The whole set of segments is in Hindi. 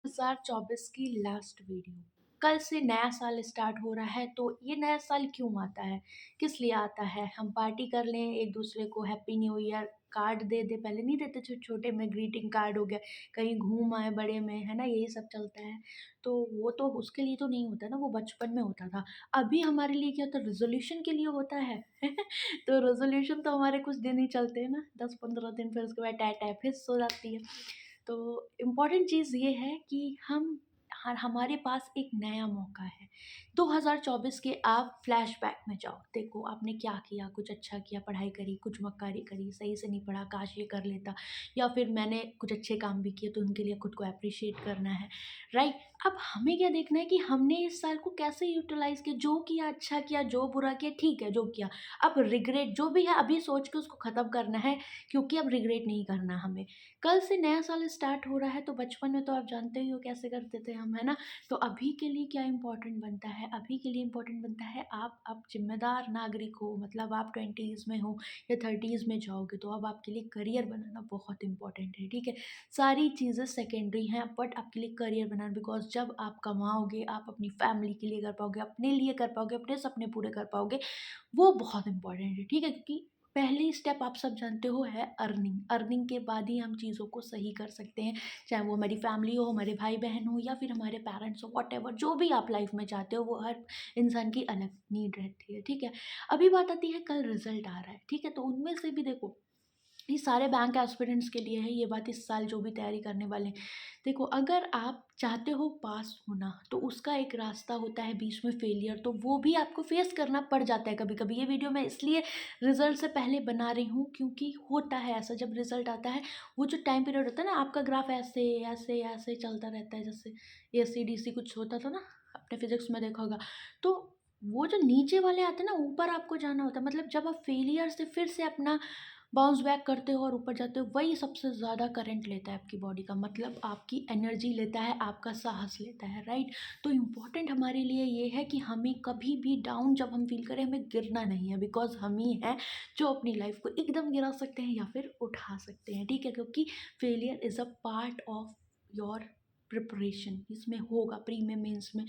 2024 की लास्ट वीडियो। कल से नया साल स्टार्ट हो रहा है, तो ये नया साल क्यों आता है? किस लिए आता है? हम पार्टी कर लें, एक दूसरे को हैप्पी न्यू ईयर कार्ड दे दें, पहले नहीं देते थे छोटे में ग्रीटिंग कार्ड हो गया, कहीं घूम आए बड़े में, है ना? यही सब चलता है। तो वो तो उसके लिए तो नहीं होता ना, वो बचपन में होता था। अभी हमारे लिए क्या होता है, रेज़ोल्यूशन के लिए होता है। तो रेज़ोल्यूशन तो हमारे कुछ दिन ही चलते हैं ना, 10-15 दिन, फिर उसके बाद टाय-टाय फिर सो जाती है। तो इम्पॉर्टेंट चीज़ ये है कि हमारे पास एक नया मौका है। 2024 के आप फ्लैशबैक में जाओ, देखो आपने क्या किया, कुछ अच्छा किया, पढ़ाई करी, कुछ मक्कारी करी, सही से नहीं पढ़ा, काश ये कर लेता, या फिर मैंने कुछ अच्छे काम भी किए तो उनके लिए खुद को एप्रिशिएट करना है, राइट? अब हमें क्या देखना है कि हमने इस साल को कैसे यूटिलाइज़ किया, जो किया अच्छा किया, जो बुरा किया ठीक है, जो किया। अब रिग्रेट जो भी है अभी सोच के उसको ख़त्म करना है, क्योंकि अब रिग्रेट नहीं करना हमें। कल से नया साल स्टार्ट हो रहा है, तो बचपन में तो आप जानते ही हो कैसे करते थे हम, है ना? तो अभी के लिए क्या इम्पोर्टेंट बनता है? अभी के लिए इम्पोर्टेंट बनता है आप अब ज़िम्मेदार नागरिक हो, मतलब आप 20s में हो या 30s में जाओगे, तो अब आपके लिए करियर बनाना बहुत इम्पोर्टेंट है, ठीक है? सारी चीज़ें सेकेंडरी हैं, बट आपके लिए करियर बनाना, बिकॉज़ जब आप कमाओगे, आप अपनी फैमिली के लिए कर पाओगे, अपने लिए कर पाओगे, अपने सपने पूरे कर पाओगे, वो बहुत इम्पोर्टेंट है, ठीक है? क्योंकि पहली स्टेप आप सब जानते हो है अर्निंग। अर्निंग के बाद ही हम चीज़ों को सही कर सकते हैं, चाहे वो हमारी फैमिली हो, हमारे भाई-बहन हो या फिर हमारे पेरेंट्स हो, व्हाटएवर जो भी आप लाइफ़ में चाहते हो, वो हर इंसान की अलग नीड रहती है, ठीक है? अभी बात आती है कल रिज़ल्ट आ रहा है, ठीक है? तो उनमें से भी देखो, ये सारे बैंक एस्पिरेंट्स के लिए है ये बात, इस साल जो भी तैयारी करने वाले हैं। देखो, अगर आप चाहते हो पास होना, तो उसका एक रास्ता होता है बीच में फेलियर, तो वो भी आपको फेस करना पड़ जाता है कभी-कभी। ये वीडियो मैं इसलिए रिज़ल्ट से पहले बना रही हूँ, क्योंकि होता है ऐसा, जब रिज़ल्ट आता है, वो जो टाइम पीरियड होता है ना, आपका ग्राफ ऐसे, ऐसे, ऐसे चलता रहता है, जैसे एसी-डीसी कुछ होता था ना, आपने फिज़िक्स में देखा होगा। तो वो जो नीचे वाले आते हैं ना, ऊपर आपको जाना होता है, मतलब जब आप फेलियर से फिर से अपना बाउंस बैक करते हो और ऊपर जाते हो, वही सबसे ज़्यादा करंट लेता है आपकी बॉडी का, मतलब आपकी एनर्जी लेता है, आपका साहस लेता है, राइट? तो इम्पोर्टेंट हमारे लिए ये है कि हमें कभी भी डाउन जब हम फील करें, हमें गिरना नहीं है, बिकॉज़ हम ही हैं जो अपनी लाइफ को एकदम गिरा सकते हैं या फिर उठा सकते हैं, ठीक है? क्योंकि failure is a part of your preparation, इसमें होगा प्री में, मेंस में,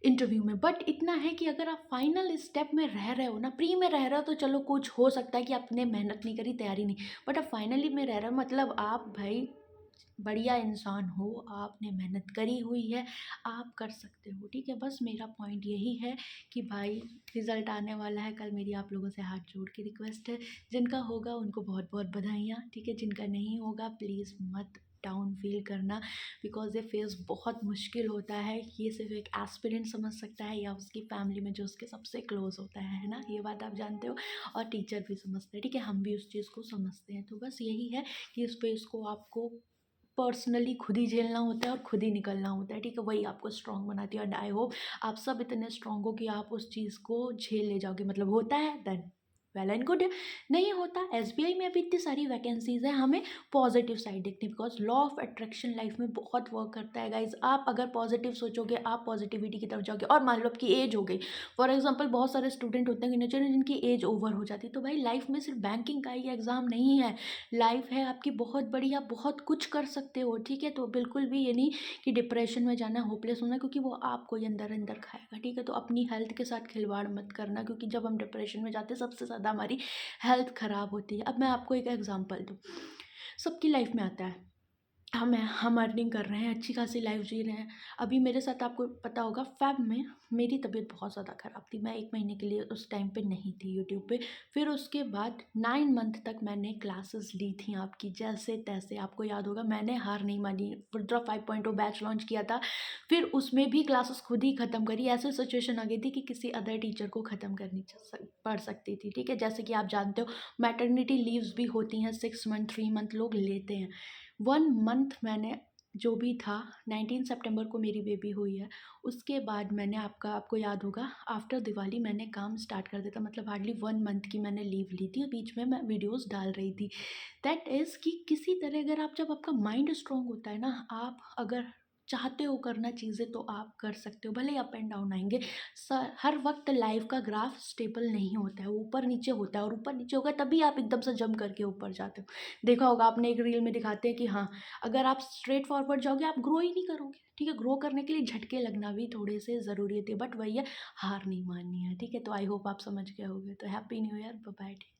इंटरव्यू में। बट इतना है कि अगर आप फाइनल स्टेप में रह रहे हो ना, प्री में रह रहे हो तो चलो कुछ हो सकता है कि आपने मेहनत नहीं करी, तैयारी नहीं, बट अब फाइनली में रह रहे हो, मतलब आप भाई बढ़िया इंसान हो, आपने मेहनत करी हुई है, आप कर सकते हो, ठीक है? बस मेरा पॉइंट यही है कि भाई रिज़ल्ट आने वाला है कल, मेरी आप लोगों से हाथ जोड़ के रिक्वेस्ट है, जिनका होगा उनको बहुत बहुत बधाइयाँ, ठीक है? जिनका नहीं होगा प्लीज़ मत डाउन फील करना, बिकॉज़ ये फेज़ बहुत मुश्किल होता है। ये सिर्फ़ एक एस्पिरेंट समझ सकता है या उसकी फैमिली में जो उसके सबसे क्लोज़ होता है ना? ये बात आप जानते हो, और टीचर भी समझते हैं, ठीक है? हम भी उस चीज़ को समझते हैं। तो बस यही है कि इस फेज़ को आपको पर्सनली खुद ही झेलना होता है और खुद ही निकलना होता है, ठीक है? वही आपको स्ट्रॉन्ग बनाती है, एंड आई होप आप सब इतने स्ट्रॉन्ग हो कि आप उस चीज़ को झेल ले जाओगे। मतलब होता है देन वेल एंड गुड, नहीं होता, एसबीआई में भी इतनी सारी वैकेंसीज़ हैं, हमें पॉजिटिव साइड देखनी है, because law of attraction life में बहुत वर्क करता है गाइज़। आप अगर पॉजिटिव सोचोगे, आप पॉजिटिविटी की तरफ जाओगे, और मान लो आपकी एज हो गई, फॉर एग्ज़ाम्पल बहुत सारे स्टूडेंट होते हैं नेचर जिनकी एज ओवर हो जाती है, तो भाई लाइफ में सिर्फ बैंकिंग का ही एग्ज़ाम नहीं है, लाइफ है आपकी बहुत बड़ी, आप बहुत कुछ कर सकते हो, ठीक है? तो बिल्कुल भी ये नहीं कि डिप्रेशन में जाना, होपलेस होना, क्योंकि वो आपको ही अंदर-अंदर खाएगा, ठीक है? तो अपनी हेल्थ के साथ खिलवाड़ मत करना, क्योंकि जब हम डिप्रेशन में जाते हैं सबसे ज़्यादा हमारी हेल्थ ख़राब होती है। अब मैं आपको एक एग्ज़ाम्पल दूँ, सबकी लाइफ में आता है, हम अर्निंग कर रहे हैं, अच्छी खासी लाइफ जी रहे हैं। अभी मेरे साथ आपको पता होगा फ़ेब में मेरी तबीयत बहुत ज़्यादा ख़राब थी। मैं 1 महीने के लिए उस टाइम पे नहीं थी यूट्यूब पे। फिर उसके बाद 9 मंथ तक मैंने क्लासेस ली थी आपकी, जैसे-तैसे। आपको याद होगा मैंने हार नहीं मानी, रुद्रा 5.0 बैच लॉन्च किया था। फिर उसमें भी क्लासेस खुद ही ख़त्म करी। ऐसी सिचुएशन आ गई थी कि किसी अदर टीचर को ख़त्म करनी पड़ सकती थी, ठीक है? जैसे कि आप जानते हो मैटरनिटी लीव्स भी होती हैं, 6 मंथ, 3 मंथ लोग लेते हैं। 1 मंथ मैंने जो भी था, 19 सितंबर को मेरी बेबी हुई है, उसके बाद मैंने आपको याद होगा आफ्टर दिवाली मैंने काम स्टार्ट कर दिया था, मतलब हार्डली 1 मंथ की मैंने लीव ली थी, बीच में मैं वीडियोस डाल रही थी। दैट इज़ कि किसी तरह अगर आप जब आपका माइंड स्ट्रॉन्ग होता है ना, आप अगर चाहते हो करना चीज़ें तो आप कर सकते हो, भले ही अप एंड डाउन आएँगे। हर वक़्त लाइफ़ का ग्राफ स्टेबल नहीं होता है, वो ऊपर-नीचे होता है और ऊपर-नीचे होगा तभी आप एकदम से जंप करके ऊपर जाते हो। देखा होगा आपने, एक रील में दिखाते हैं कि हाँ, अगर आप स्ट्रेट फॉरवर्ड जाओगे आप ग्रो ही नहीं करोगे, ठीक है? ग्रो करने के लिए झटके लगना भी थोड़े से ज़रूरी होती है, बट वही है, हार नहीं माननी है, ठीक है? तो आई होप आप समझ गए होंगे। तो happy new year, bye bye.